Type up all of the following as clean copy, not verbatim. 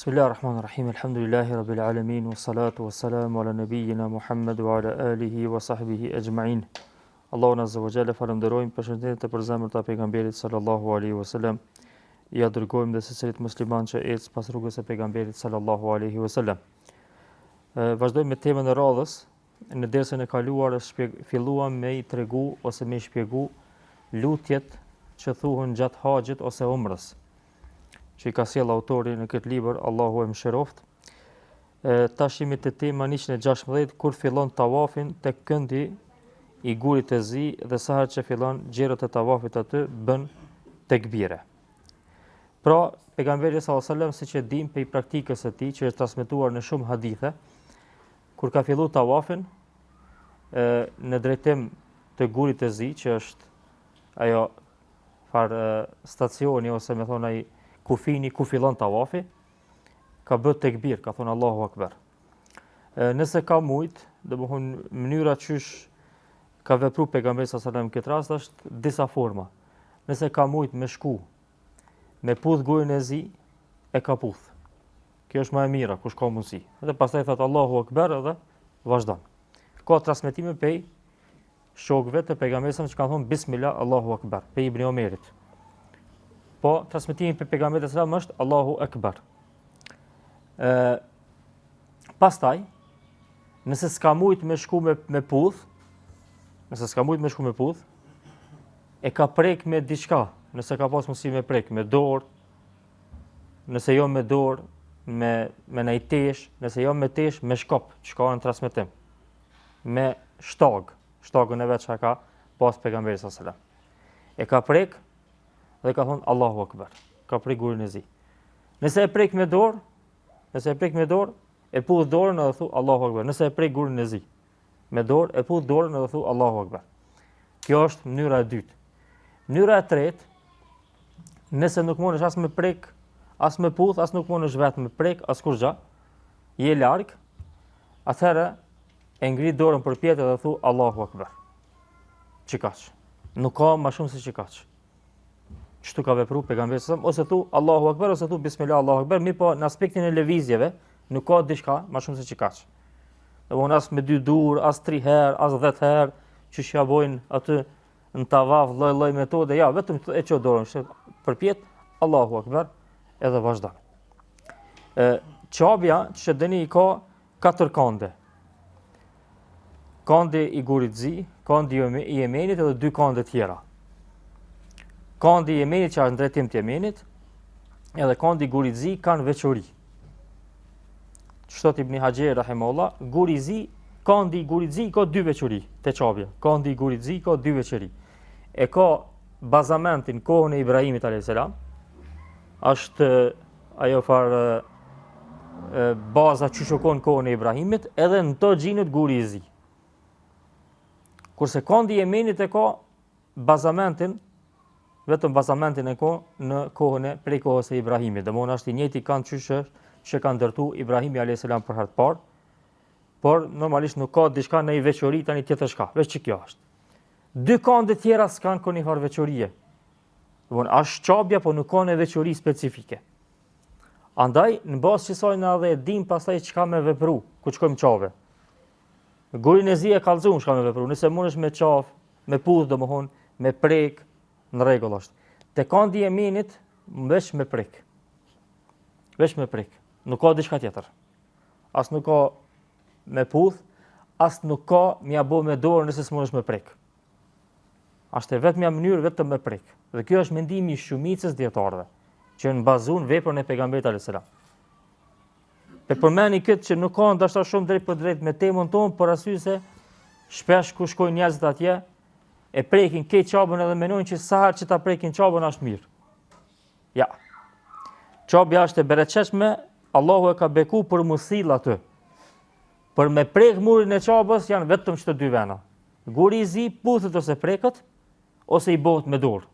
Bismillahirrahmanirrahim. Alhamdulillahi rabbil alamin wassalatu wassalamu ala nabiyyina Muhammad wa ala alihi wa sahbihi ajma'in. Allahun azza wa jalla falenderojmë për shëndetin e përzemërt të pejgamberit sallallahu alaihi wasallam. Ja dërgojmë dhe secilit musliman që ecë pas rrugës së pejgamberit sallallahu alaihi wasallam. Vazhdojmë me temën e radhës. Në dersën e kaluar filluam me i tregu ose me i shpjegu lutjet që thuhen gjatë haxhit ose umrës, që i ka sjell autori në këtë libër, Allahu e mëshiroft. Tash jemi te tema 116, kur fillon tawafin tek këndi i gurit të zi dhe sa herë që fillon gjerët e tawafit aty bën tekbire. Pra, pejgamberi sallallahu alajhi wasallam, siç e dim pe praktikës së tij që është transmetuar në shumë hadithe, kur ka filluar tawafin në drejtim të gurit të zi, që është ajo stacioni ose me thonë ai kufini ku fillon tawafi, ka bërë tekbir, ka thonë Allahu Akbar. Nëse ka mujt, domethënë mënyra qysh ka vepruar pejgamberi sallallahu alajhi wasallam këtë rast është disa forma. Nëse ka mujt me shku, me puth gurin e zi, e ka puth. Kjo është më e mira, kush ka mundësi. Dhe pastaj thot Allahu Akbar dhe vazhdon. Ka transmetime pej shokëve të pejgamberit që kanë thonë Bismillah Allahu Akbar, pe Ibn Omerit. Po, transmetimi për pejgamberin sallallahu alajhi wasallam është Allahu Akbar. Pastaj, nëse s'ka mujt me shku me puth, e ka prek me diçka, nëse ka pas mundësi me prek me dorë, nëse jo me dorë, me një tesh, nëse jo me tesh, me shkop, që ka në transmetim, me shtagën e vetë që ka pas pejgamberi sallallahu alajhi wasallam. E ka prek dhe ka thonë Allahu Akbar, ka prek gurin e zi. Nëse e prek me dorë, e puth dorën edhe thu Allahu Akbar. Nëse e prek gurin e zi me dorë, e puth dorën edhe thu Allahu Akbar. Kjo është mënyra e dytë. Mënyra e tretë, nëse nuk mundesh as me prek, as me puth, as nuk mundesh vetëm me prek, as kurrë, je larg, atëherë e ngrit dorën përpjet dhe thu Allahu Akbar. Çikaç. Nuk ka më shumë se çikaç. Çtu ka vepruar pejgamberi sallallahu alajhi wasallam, ose thu Allahu Akbar ose thu Bismillah Allahu Akbar, mirë po në aspektin e lëvizjeve nuk ka diçka më shumë se çikaç. Domthonë as me 2 dur, as 3 herë, as 10 herë, që ja bojnë aty në tavaf lloj metode, ja, vetëm e çoj dorën, përpjet Allahu Akbar edhe vazhdon. Çabja që dëni ka 4 kande. Kandi i gurit zi, kandi i Yemenit edhe 2 kande tjera. Kandi i Yemenit që është në drejtim të Yemenit, edhe kandi i gurit zi kanë veçori. Shtot Ibn Hajar rahimahullah, kandi i gurit zi ka 2 veçori te çabja. Kandi i gurit zi ka 2 veçori. E ka bazamentin kohën e Ibrahimit alayhis salam, është ajo baza që shokon kohën e Ibrahimit, edhe në to gjinët guri i zi. Kurse kandi i Yemenit e ka vetëm bazamentin e ka në kohën e prej kohës e Ibrahimit. Domthonë është i njëjti kanë që ka ndërtuar Ibrahimi alayhis salam për herë të parë, por normalisht nuk ka diçka në i veçori tani tjetër shka, veç që kjo është. 2 kande tjera s'kan kënjë farë veçorie. Domthonë është çabja, po nuk ka në veçori specifike. Andaj në bazë kësaj na dhe e dim pastaj çka me vepru, ku shkojmë çave. Gurin e zi e kallëzum çka me vepru, nëse mundesh me qaf, me puth domthonë, me prek, në rregull është. Te kandi i Yemenit veç me prek. Nuk ka diçka tjetër. As nuk ka me puth, as nuk ka m'ia bë me dorë nëse s'mundesh me prek. Është vetëm një mënyrë vetëm me prek. Dhe kjo është mendimi i shumicës dietarëve, që në bazon veprën e pejgamberit alayhis salam. Përmeni këtë që nuk ka ndoshta shumë drejt për drejt me temën tonë, por arsye se shpesh ku shkojnë njerëzit atje, e prekin këtë çabën edhe mendojnë që sa herë që ta prekin çabën është mirë. Ja. Çabja është e bereqeshme, Allahu e ka beku për musill aty. Për me prek murin e çabës janë vetëm çto 2 vena. Guri i zi puthet ose prekët, ose i bëhet me dorë.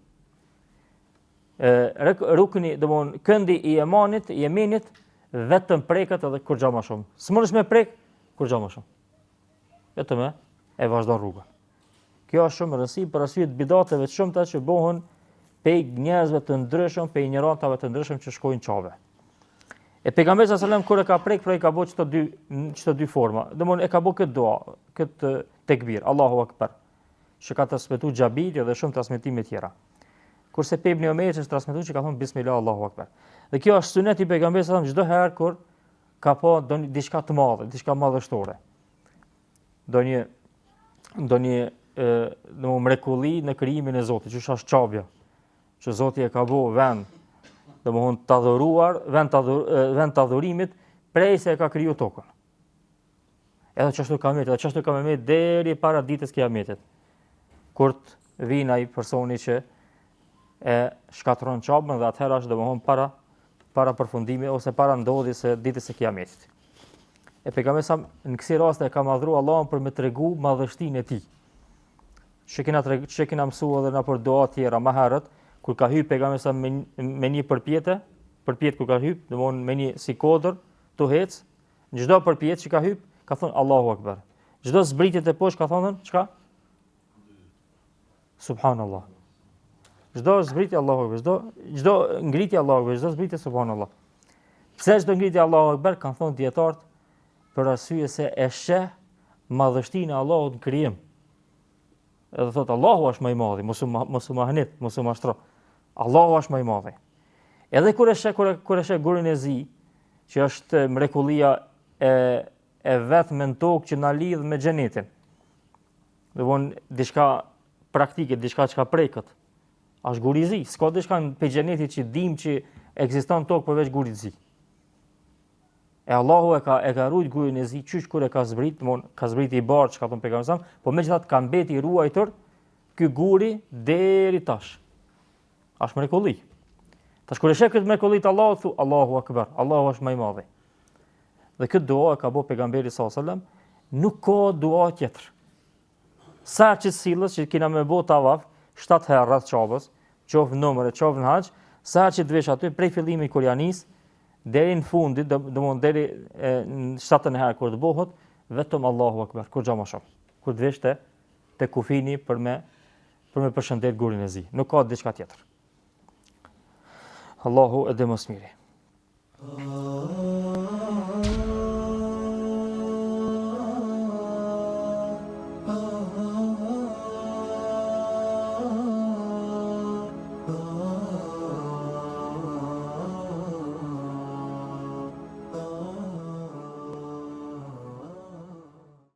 Rukni, domthonë këndi i Yemenit vetëm prekët edhe kur gja më shumë. S'mundesh me prek, kur gja më shumë. Vetëm e vazhdon rrugën. Kjo është shumë rëndësishme për arsye të bidateve të shumta që bëhen pej njerëzve të ndryshëm, pej ignorantave të ndryshëm që shkojnë çave. E pejgamberi sallallahu alajhi wasallam kur e ka prek, pra i ka bërë çto dy forma. Domthon e ka bërë këtë dua, këtë tekbir, Allahu Akbar. Që ka transmetuar Xhabiri dhe shumë transmetime tjera. Kurse pe Ibn Omer është transmetuar që ka thonë Bismillah Allahu Akbar. Dhe kjo është sunet i pejgamberit sallallahu alajhi wasallam çdo herë kur ka pa diçka të madhe, diçka madhështore. Ndonjë mrekulli në krijimin e Zotit, që është çabja, që Zoti e ka bërë vend, domthon të adhuruar, vend të adhurimit prej se e ka kriju tokën. Edhe çashtu ka mbetë, çashtu ka mbetë deri para ditës Kiametit. Kur të vinë ai personi që e shkatron çabën dhe atëherë është domthon para përfundimit ose para ndodhjes së ditës së Kiametit. E pejgamberi sa në kësi raste e ka madhruar Allahun për me tregu madhështinë e tij. Që kena mësuar edhe na për dua tjera më herët, kur ka hyrë pejgamberi sa me një përpjetje kur ka hyrë, domthon me një si kodër tu hec, në çdo përpjetje që ka hyrë, ka thënë Allahu Akbar. Çdo zbritje të poshtë ka thënë çka? Subhanallah. Çdo zbritje Allahu Akbar, çdo ngritje Allahu Akbar, çdo zbritje Subhanallah. Pse çdo ngritje Allahu Akbar kanë thënë dietarët për arsye se e sheh madhështinë e Allahut në krijim. Edhe thot Allahu është më i madhi, mos u mahnit, mos u mashtro. Allahu është më i madhi. Edhe kur e sheh gurin e zi, që është mrekullia e vetme në tokë që na lidh me xhenetin. Domthon diçka praktike, diçka që ka prekët. Është guri i zi, s'ka diçka në xhenetit që dim që ekziston tokë përveç gurit të zi. E Allahu e ka ruajt gurin e zi, qysh kur e ka zbrit, ka zbrit i bardh, çka thon pejgamberi, po megjithatë ka mbeti i ruajtur ky guri deri tash. Është mrekulli. Tash kur e sheh këtë mrekulli të Allahut, thu Allahu Akbar, Allahu është më i madhi. Dhe këtë dua e ka bërë pejgamberi sallallahu alajhi wasallam, nuk ka dua tjetër. Sa që sillës që kena me bë tavaf 7 herë rreth çabës, qoftë në numër, qoftë në haxh, sa që të vesh aty prej fillimit kur ja nis deri në fundit, domthonë deri në 7 herë kur të bëhet, vetëm Allahu Akbar, kur xhama shumë. Kur të vesh te kufini për me përshëndet gurin e zi. Nuk ka diçka tjetër. Allahu e dhe mos miri.